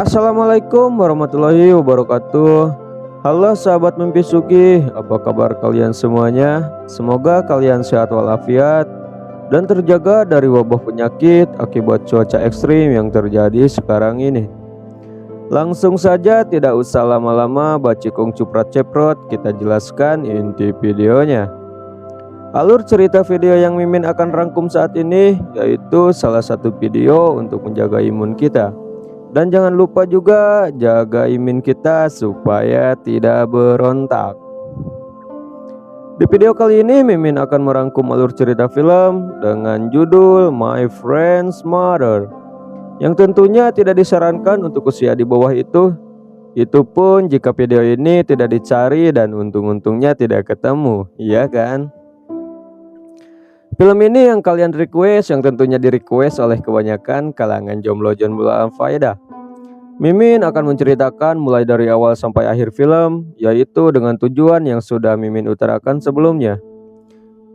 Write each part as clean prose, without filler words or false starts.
Assalamualaikum warahmatullahi wabarakatuh. Halo sahabat mimpi sugih, apa kabar kalian semuanya? Semoga kalian sehat walafiat dan terjaga dari wabah penyakit akibat cuaca ekstrim yang terjadi sekarang ini. Langsung saja, tidak usah lama-lama bacikung cuprat ceprot, kita jelaskan inti videonya. Alur cerita video yang Mimin akan rangkum saat ini yaitu salah satu video untuk menjaga imun kita. Dan jangan lupa juga jaga imun kita supaya tidak berontak. Di video kali ini Mimin akan merangkum alur cerita film dengan judul My Friend's Mother, yang tentunya tidak disarankan untuk usia di bawah itu. Itu pun jika video ini tidak dicari dan untung-untungnya tidak ketemu, iya kan? Film ini yang kalian request, yang tentunya di request oleh kebanyakan kalangan jomblo-jomblo faedah. Mimin akan menceritakan mulai dari awal sampai akhir film, yaitu dengan tujuan yang sudah Mimin utarakan sebelumnya.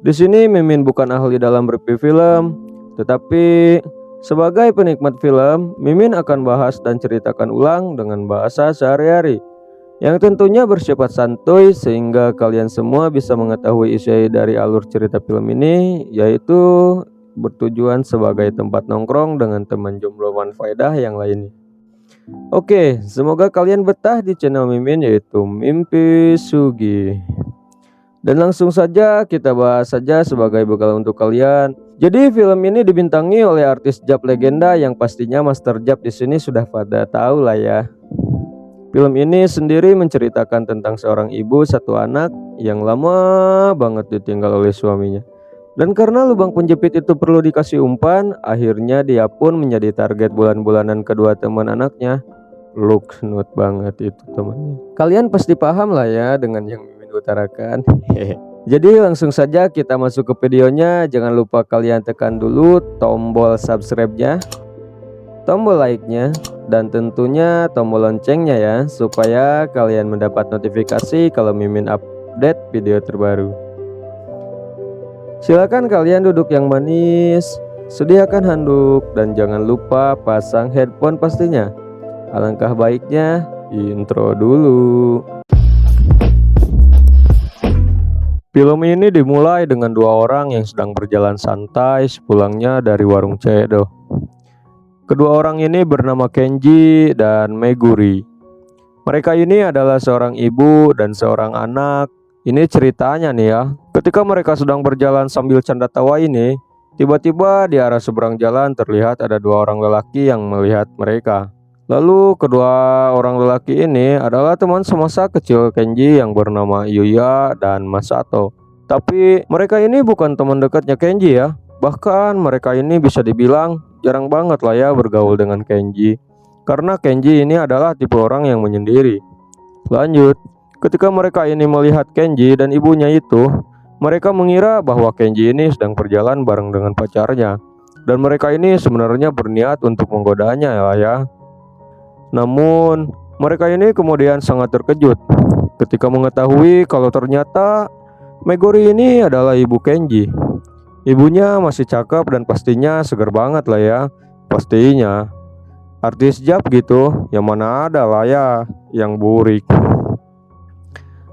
Di sini Mimin bukan ahli dalam review film, tetapi sebagai penikmat film, Mimin akan bahas dan ceritakan ulang dengan bahasa sehari-hari, yang tentunya bersifat santuy sehingga kalian semua bisa mengetahui isi dari alur cerita film ini, yaitu bertujuan sebagai tempat nongkrong dengan teman jomblo faedah yang lainnya. Oke, semoga kalian betah di channel Mimin yaitu Mimpi Sugih. Dan langsung saja kita bahas saja sebagai bekal untuk kalian. Jadi film ini dibintangi oleh artis Jap legenda yang pastinya Master Jap di sini sudah pada tahu lah ya. Film ini sendiri menceritakan tentang seorang ibu satu anak yang lama banget ditinggal oleh suaminya. Dan karena lubang penjepit itu perlu dikasih umpan, akhirnya dia pun menjadi target bulan-bulanan kedua teman anaknya. Look snut banget itu temannya. Kalian pasti paham lah ya dengan yang Mimin utarakan. Jadi langsung saja kita masuk ke videonya. Jangan lupa kalian tekan dulu tombol subscribe-nya, tombol like-nya, dan tentunya tombol loncengnya ya, supaya kalian mendapat notifikasi kalau Mimin update video terbaru. Silakan kalian duduk yang manis, sediakan handuk, dan jangan lupa pasang headphone pastinya. Alangkah baiknya intro dulu. Film ini dimulai dengan dua orang yang sedang berjalan santai sepulangnya dari warung Cedo. Kedua orang ini bernama Kenji dan Meguri. Mereka ini adalah seorang ibu dan seorang anak. Ini ceritanya nih ya, ketika mereka sedang berjalan sambil canda tawa ini, tiba-tiba di arah seberang jalan terlihat ada dua orang lelaki yang melihat mereka. Lalu kedua orang lelaki ini adalah teman semasa kecil Kenji yang bernama Yuya dan Masato. Tapi mereka ini bukan teman dekatnya Kenji ya. Bahkan mereka ini bisa dibilang jarang banget lah ya bergaul dengan Kenji, karena Kenji ini adalah tipe orang yang menyendiri. Lanjut, ketika mereka ini melihat Kenji dan ibunya itu, mereka mengira bahwa Kenji ini sedang berjalan bareng dengan pacarnya, dan mereka ini sebenarnya berniat untuk menggodanya ya. Namun mereka ini kemudian sangat terkejut ketika mengetahui kalau ternyata Meguri ini adalah ibu Kenji. Ibunya masih cakep dan pastinya segar banget lah ya. Pastinya artis Jap gitu, yang mana ada lah ya yang burik.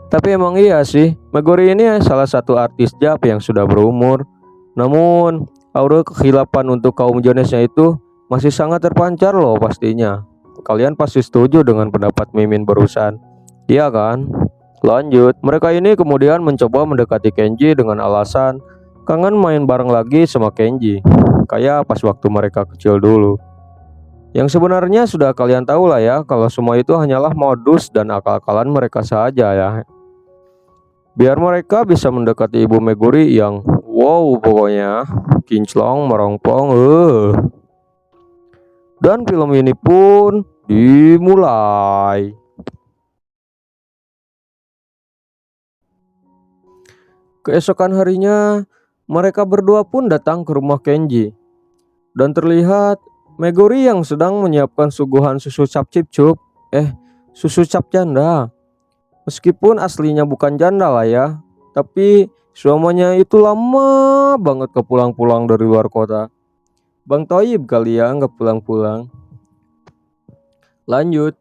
Tapi emang iya sih, Meguri ini salah satu artis Jap yang sudah berumur. Namun aura kekhilapan untuk kaum Jonesnya itu masih sangat terpancar loh pastinya. Kalian pasti setuju dengan pendapat Mimin barusan, iya kan? Lanjut, mereka ini kemudian mencoba mendekati Kenji dengan alasan kangen main bareng lagi sama Kenji, kayak pas waktu mereka kecil dulu. Yang sebenarnya sudah kalian tahu lah ya, kalau semua itu hanyalah modus dan akal-akalan mereka saja ya, biar mereka bisa mendekati ibu Meguri yang wow pokoknya kinclong merongpong. Dan film ini pun dimulai. Keesokan harinya mereka berdua pun datang ke rumah Kenji, dan terlihat Meguri yang sedang menyiapkan suguhan susu cap cipcup, susu cap janda. Meskipun aslinya bukan janda lah ya, tapi suaminya itu lama banget kepulang-pulang dari luar kota. Bang Toyib kali ya nggak pulang-pulang. Lanjut,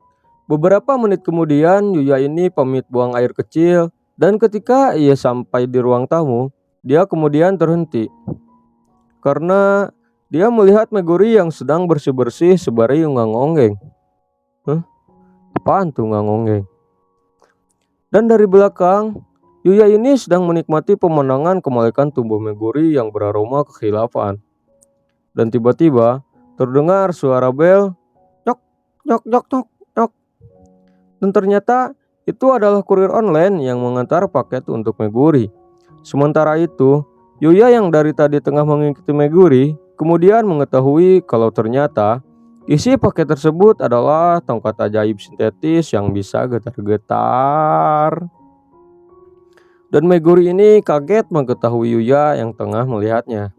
beberapa menit kemudian Yuya ini pamit buang air kecil dan ketika ia sampai di ruang tamu, dia kemudian terhenti. Karena dia melihat Meguri yang sedang bersih-bersih sembari ngangonggeng. Apaan tuh ngangonggeng? Dan dari belakang, Yuya ini sedang menikmati pemandangan kemalekan tubuh Meguri yang beraroma kekhilafan. Dan tiba-tiba terdengar suara bel, nyok, nyok, nyok, nyok, nyok. Dan ternyata itu adalah kurir online yang mengantar paket untuk Meguri. Sementara itu, Yuya yang dari tadi tengah mengikuti Meguri, kemudian mengetahui kalau ternyata isi paket tersebut adalah tongkat ajaib sintetis yang bisa getar-getar. Dan Meguri ini kaget mengetahui Yuya yang tengah melihatnya.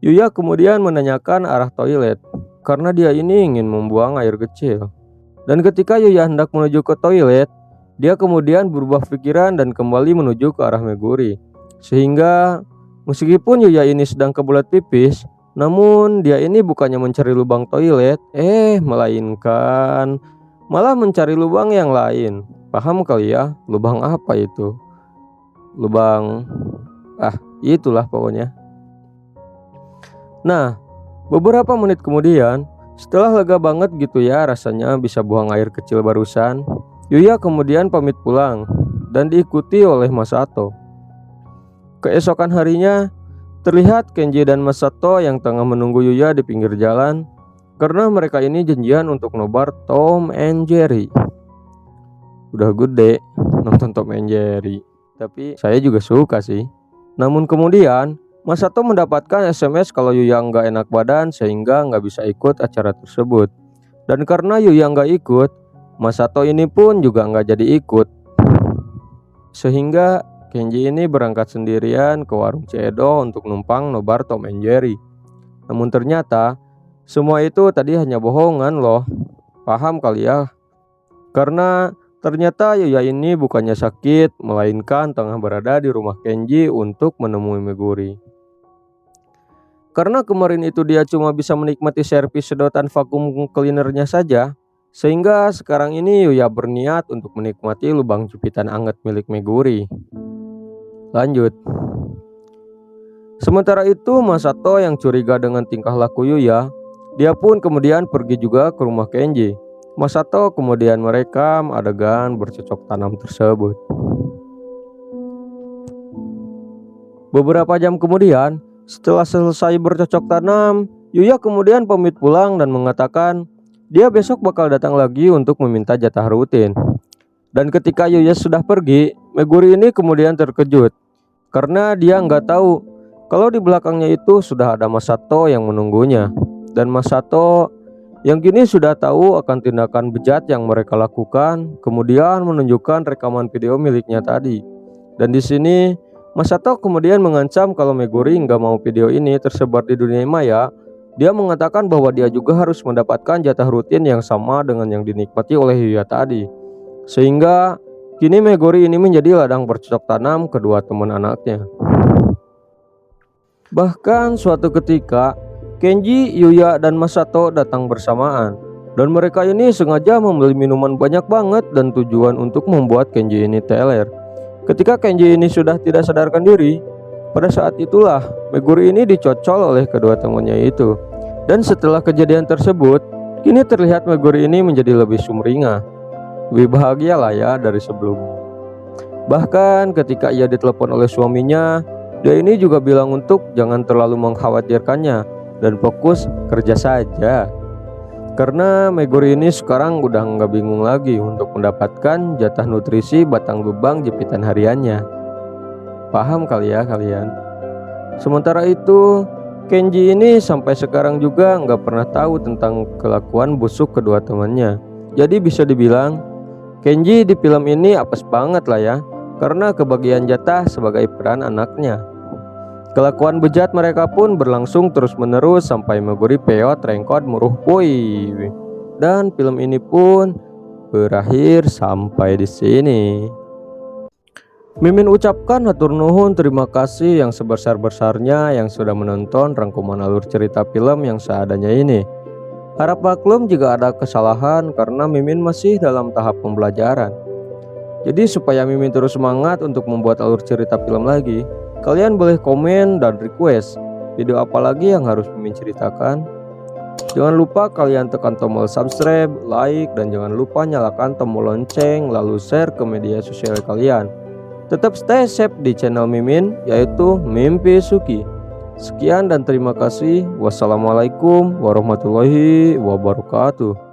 Yuya kemudian menanyakan arah toilet karena dia ini ingin membuang air kecil. Dan ketika Yuya hendak menuju ke toilet, dia kemudian berubah pikiran dan kembali menuju ke arah Meguri. Sehingga meskipun Yuya ini sedang kebelet pipis, namun dia ini bukannya mencari lubang toilet, melainkan malah mencari lubang yang lain. Paham kali ya, lubang apa itu? Lubang, itulah pokoknya. Nah, beberapa menit kemudian, setelah lega banget gitu ya rasanya bisa buang air kecil barusan, Yuya kemudian pamit pulang dan diikuti oleh Masato. Keesokan harinya, terlihat Kenji dan Masato yang tengah menunggu Yuya di pinggir jalan karena mereka ini janjian untuk nobar Tom and Jerry. Udah gede nonton Tom and Jerry, tapi saya juga suka sih. Namun kemudian Masato mendapatkan SMS kalau Yuya nggak enak badan sehingga nggak bisa ikut acara tersebut. Dan karena Yuya nggak ikut, Masato ini pun juga nggak jadi ikut. Sehingga Kenji ini berangkat sendirian ke warung Cedo untuk numpang nobar Tom and Jerry. Namun ternyata semua itu tadi hanya bohongan loh. Paham kali ya? Karena ternyata Yuya ini bukannya sakit, melainkan tengah berada di rumah Kenji untuk menemui Meguri. Karena kemarin itu dia cuma bisa menikmati servis sedotan vakum cleanernya saja, sehingga sekarang ini Yuya berniat untuk menikmati lubang jepitan anget milik Meguri. Lanjut. Sementara itu Masato yang curiga dengan tingkah laku Yuya, dia pun kemudian pergi juga ke rumah Kenji. Masato kemudian merekam adegan bercocok tanam tersebut. Beberapa jam kemudian, setelah selesai bercocok tanam, Yuya kemudian pamit pulang dan mengatakan dia besok bakal datang lagi untuk meminta jatah rutin. Dan ketika Yuya sudah pergi, Meguri ini kemudian terkejut karena dia nggak tahu kalau di belakangnya itu sudah ada Masato yang menunggunya. Dan Masato yang kini sudah tahu akan tindakan bejat yang mereka lakukan, kemudian menunjukkan rekaman video miliknya tadi. Dan di sini Masato kemudian mengancam kalau Meguri nggak mau video ini tersebar di dunia maya. Dia mengatakan bahwa dia juga harus mendapatkan jatah rutin yang sama dengan yang dinikmati oleh Yuya tadi. Sehingga kini Meguri ini menjadi ladang bercocok tanam kedua teman anaknya. Bahkan suatu ketika Kenji, Yuya, dan Masato datang bersamaan. Dan mereka ini sengaja membeli minuman banyak banget dan tujuan untuk membuat Kenji ini teler. Ketika Kenji ini sudah tidak sadarkan diri, pada saat itulah Meguri ini dicocol oleh kedua temannya itu. Dan setelah kejadian tersebut, kini terlihat Meguri ini menjadi lebih sumringah, lebih bahagia lah ya dari sebelumnya. Bahkan ketika ia ditelepon oleh suaminya, dia ini juga bilang untuk jangan terlalu mengkhawatirkannya dan fokus kerja saja. Karena Meguri ini sekarang udah nggak bingung lagi untuk mendapatkan jatah nutrisi batang lubang jepitan hariannya. Paham kali ya kalian? Sementara itu Kenji ini sampai sekarang juga nggak pernah tahu tentang kelakuan busuk kedua temannya. Jadi bisa dibilang Kenji di film ini apes banget lah ya, karena kebagian jatah sebagai peran anaknya. Kelakuan bejat mereka pun berlangsung terus-menerus sampai Meguri peot rengkot muruh pui. Dan film ini pun berakhir sampai di sini. Mimin ucapkan hatur nuhun terima kasih yang sebesar-besarnya yang sudah menonton rangkuman alur cerita film yang seadanya ini. Harap maklum jika ada kesalahan karena Mimin masih dalam tahap pembelajaran. Jadi supaya Mimin terus semangat untuk membuat alur cerita film lagi, kalian boleh komen dan request video apa lagi yang harus Mimin ceritakan. Jangan lupa kalian tekan tombol subscribe, like, dan jangan lupa nyalakan tombol lonceng lalu share ke media sosial kalian. Tetap stay safe di channel Mimin, yaitu Mimpi Suki. Sekian dan terima kasih. Wassalamualaikum warahmatullahi wabarakatuh.